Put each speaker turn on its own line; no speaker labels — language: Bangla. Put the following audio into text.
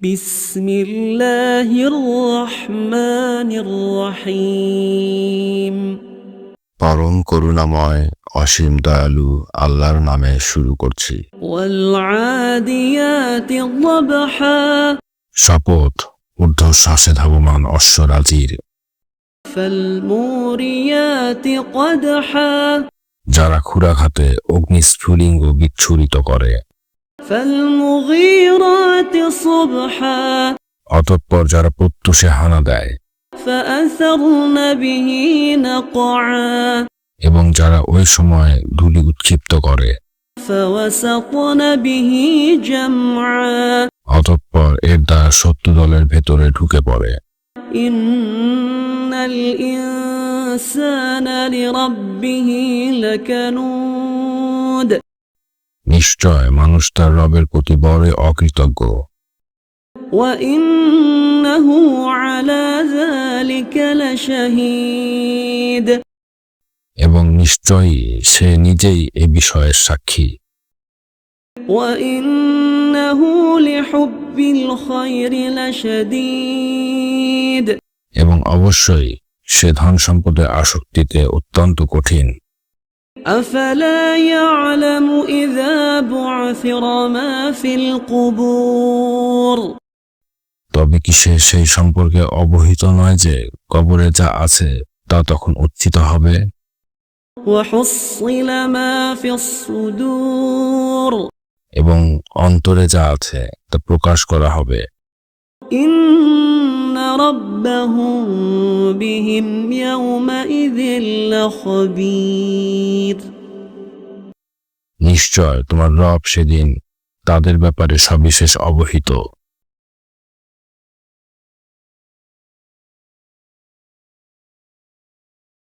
بسم الله الرحمن الرحيم
পরম করুণাময় অসীম দয়ালু আল্লাহর নামে শুরু করছি।
والعاديات ضبحا
শপথ ঊর্ধ্বশ্বাসে ধাবমান অশ্বরাজির,
فالموريات قدحا
যারা ক্ষুরাঘাতে অগ্নিস্ফুলিঙ্গ বিচ্ছুরিত করে,
فالمغيرات صبحا
অতঃপর যারা প্রত্যুষে হানা দেয়,
فأثرن به نقعا
এবং যারা ওই সময় ধূলি উৎক্ষিপ্ত করে,
فوسطن به جمعا
অতঃপর এর দ্বারা শত্রু দলের ভেতরে ঢুকে পড়ে।
إن الإنسان لربه لكنود
নিশ্চয় মানুষ তার রবের প্রতি বড়ই অকৃতজ্ঞ,
وإنه على ذلك لشهيد
এবং নিশ্চয়ই সে নিজেই এ বিষয়ের সাক্ষী।
وإنه لحب الخير لشديد
এবং অবশ্যই সে ধন সম্পদের আসক্তিতে অত্যন্ত কঠিন।
أفلا يعلم إذا بعثر ما في القبور
তবে কি সে সেই সম্পর্কে অবহিত নয় যে কবরে যা আছে তা তখন উত্থিত হবে,
وحصل ما في الصدور
এবং অন্তরে যা আছে তা প্রকাশ করা হবে।
إن ربهم بهم يومئذ لخبير
নিশ্চয় তোমার রব সেদিন তাদের ব্যাপারে সবিশেষ অবহিত।